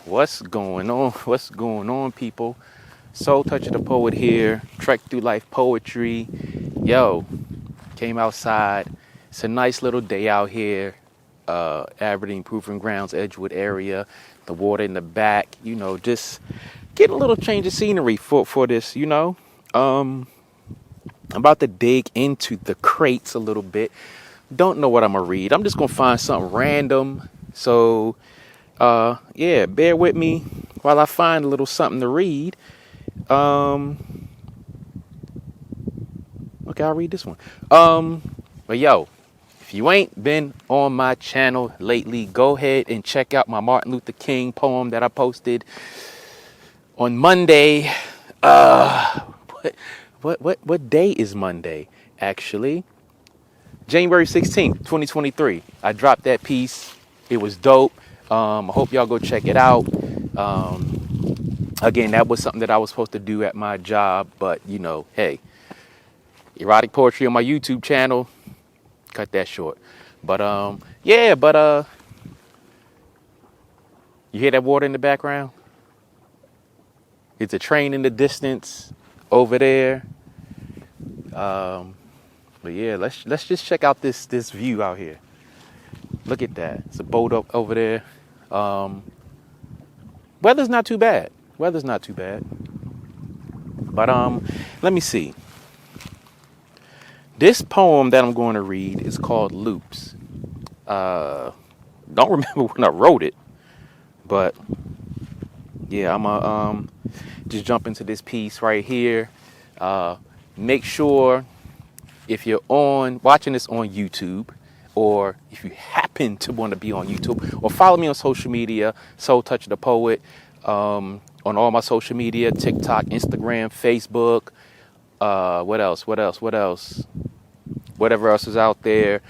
What's going on? What's going on, people? Soul Toucha the Poet here. Trek through life poetry. Yo, came outside. It's a nice little day out here. Aberdeen Proving Grounds, Edgewood area. The water in the back. Just get a little change of scenery for this. I'm about to dig into the crates a little bit. Don't know what I'm gonna read. I'm just gonna find something random. So yeah, bear with me while I find a little something to read. Okay, I'll read this one. But yo, if you ain't been on my channel lately, go ahead and check out my Martin Luther King poem that I posted on Monday. What day is Monday? Actually, January 16th, 2023. I dropped that piece. It was dope. I hope y'all go check it out. Again, that was something that I was supposed to do at my job, but hey, erotic poetry on my YouTube channel, cut that short. But yeah, you hear that water in the background? It's a train in the distance over there. But yeah, let's just check out this view out here. Look at that. It's a boat up over there. Weather's not too bad. But let me see. This poem that I'm going to read is called Loops. Don't remember when I wrote it, but yeah, I'm gonna just jump into this piece right here. Make sure if you're watching this on YouTube, or if you happen to want to be on YouTube, or follow me on social media, Soul Toucha the Poet, on all my social media, TikTok, Instagram, Facebook, what else? Whatever else is out there.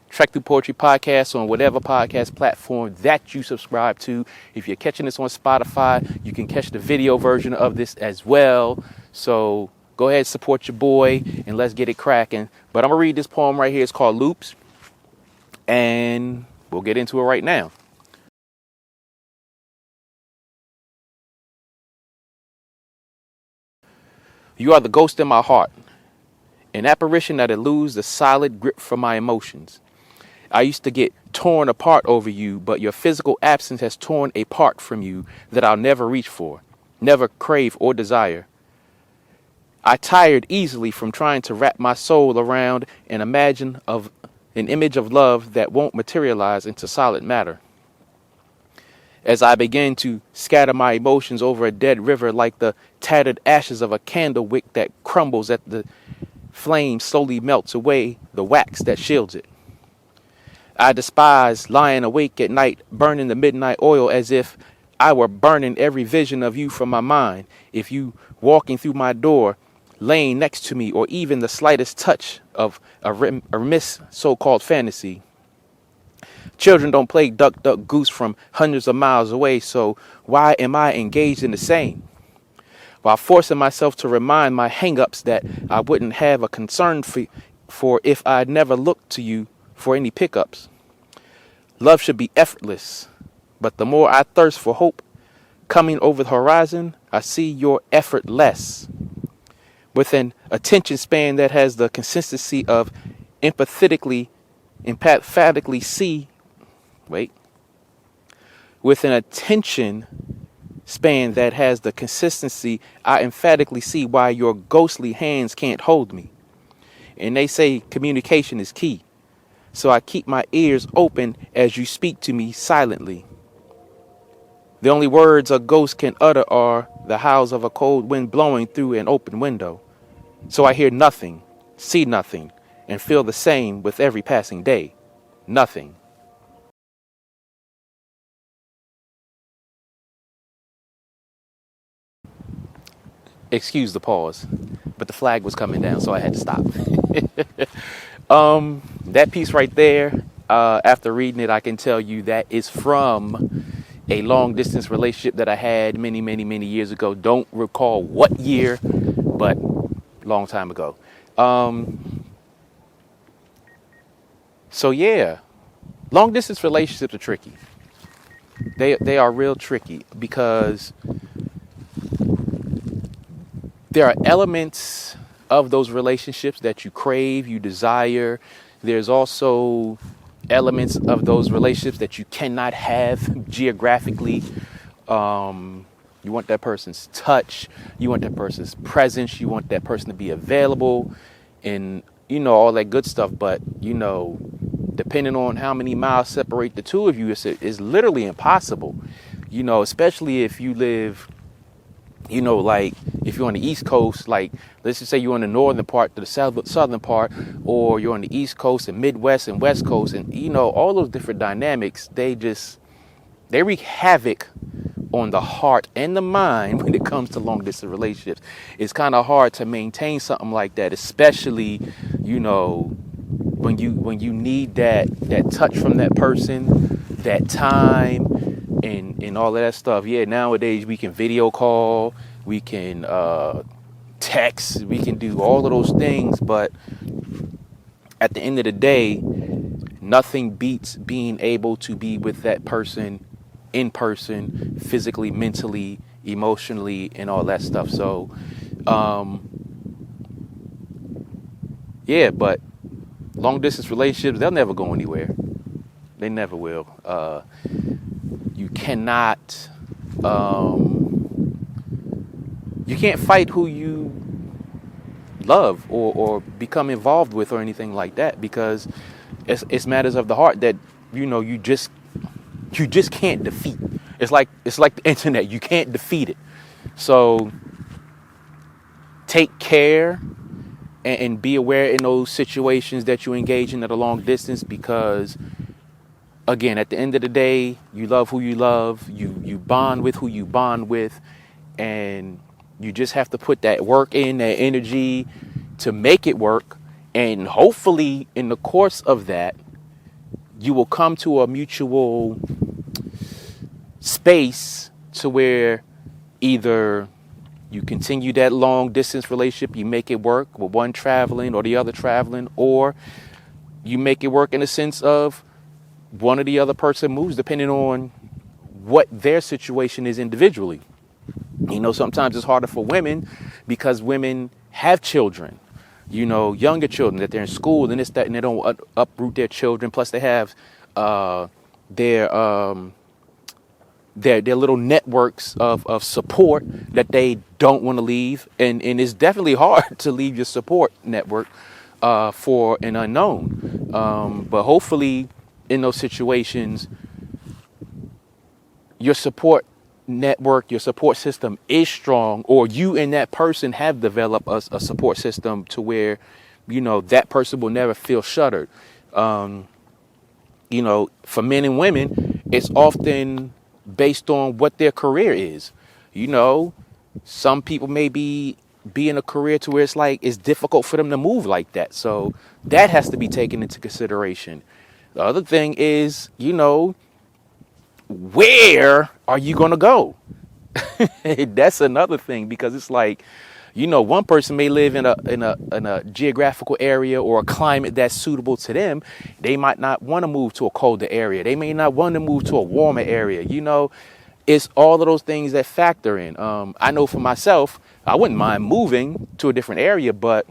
Trek Through Poetry Podcast on whatever podcast platform that you subscribe to. If you're catching this on Spotify, you can catch the video version of this as well. So go ahead, support your boy, and let's get it cracking. But I'm going to read this poem right here. It's called Loops, and we'll get into it right now. You are the ghost in my heart, an apparition that eludes the solid grip from my emotions. I used to get torn apart over you, but your physical absence has torn a part from you that I'll never reach for, never crave or desire. I tired easily from trying to wrap my soul around an image of love that won't materialize into solid matter. As I began to scatter my emotions over a dead river like the tattered ashes of a candle wick that crumbles as the flame slowly melts away the wax that shields it. I despise lying awake at night, burning the midnight oil as if I were burning every vision of you from my mind. If you walking through my door, laying next to me, or even the slightest touch of a remiss so-called fantasy. Children don't play duck, duck, goose from hundreds of miles away, so why am I engaged in the same? While forcing myself to remind my hang-ups that I wouldn't have a concern for if I never looked to you for any pickups. Love should be effortless, but the more I thirst for hope coming over the horizon, I see your effort less. With an attention span that has the consistency of emphatically see. With an attention span that has the consistency, I emphatically see why your ghostly hands can't hold me. And they say communication is key. So I keep my ears open as you speak to me silently. The only words a ghost can utter are the howls of a cold wind blowing through an open window. So I hear nothing, see nothing, and feel the same with every passing day. Nothing. Excuse the pause, but the flag was coming down, so I had to stop. That piece right there, after reading it, I can tell you that is from a long distance relationship that I had many, many, many years ago. Don't recall what year, but long time ago. So yeah, long distance relationships are tricky. they are real tricky because there are elements of those relationships that you crave, you desire. There's also elements of those relationships that you cannot have geographically. You want that person's touch, you want that person's presence, you want that person to be available, and all that good stuff. But depending on how many miles separate the two of you, it's literally impossible. Especially if you live, like if you're on the East Coast, like let's just say you're on the northern part to the southern part, or you're on the East Coast and Midwest and West Coast, and all those different dynamics, they wreak havoc on the heart and the mind when it comes to long distance relationships. It's kind of hard to maintain something like that, especially when you need that touch from that person, that time, and all of that stuff. Yeah, nowadays we can video call, we can text, we can do all of those things, but at the end of the day, nothing beats being able to be with that person in person, physically, mentally, emotionally, and all that stuff. So, yeah, but long distance relationships, they'll never go anywhere. They never will. You cannot, you can't fight who you love or become involved with or anything like that, because it's matters of the heart that, you just can't defeat. It's like the internet. You can't defeat it. So take care and be aware in those situations that you engage in at a long distance, because again, at the end of the day, you love who you love, you bond with who you bond with, and you just have to put that work in, that energy to make it work. And hopefully in the course of that, you will come to a mutual space to where either you continue that long distance relationship, you make it work with one traveling or the other traveling, or you make it work in the sense of one or the other person moves depending on what their situation is individually. Sometimes it's harder for women because women have children, younger children that they're in school and this, that, and they don't uproot their children. Plus they have their little networks of support that they don't want to leave. And it's definitely hard to leave your support network for an unknown. But hopefully in those situations, your support network, your support system is strong, or you and that person have developed a support system to where, that person will never feel shuttered. For men and women, it's often based on what their career is. Some people may be in a career to where it's difficult for them to move like that. So that has to be taken into consideration. The other thing is, where are you going to go? That's another thing, because it's one person may live in a geographical area or a climate that's suitable to them. They might not want to move to a colder area. They may not want to move to a warmer area. It's all of those things that factor in. I know for myself, I wouldn't mind moving to a different area, but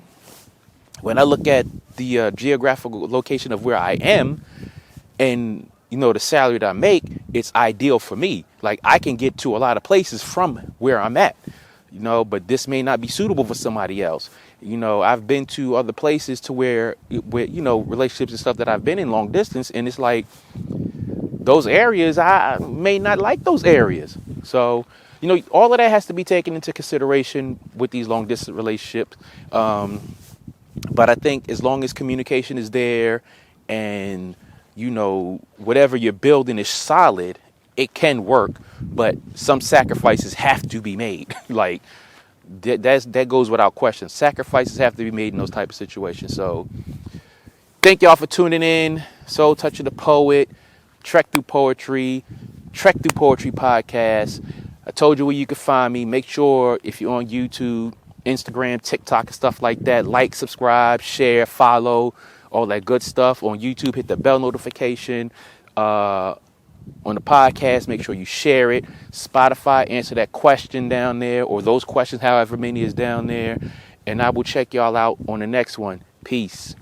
when I look at the geographical location of where I am and the salary that I make, it's ideal for me. Like, I can get to a lot of places from where I'm at, but this may not be suitable for somebody else. I've been to other places to where relationships and stuff that I've been in long distance, and it's like those areas, I may not like those areas. So, all of that has to be taken into consideration with these long distance relationships. But I think as long as communication is there and whatever you're building is solid, it can work, but some sacrifices have to be made. That goes without question. Sacrifices have to be made in those type of situations. So thank y'all for tuning in. Soul Touch of the Poet, Trek Through Poetry Podcast. I told you where you could find me. Make sure if you're on YouTube, Instagram, TikTok, and stuff like that, like, subscribe, share, follow, all that good stuff. On YouTube, hit the bell notification. on the podcast, make sure you share it. Spotify, answer that question down there, or those questions, however many is down there. And I will check y'all out on the next one. Peace.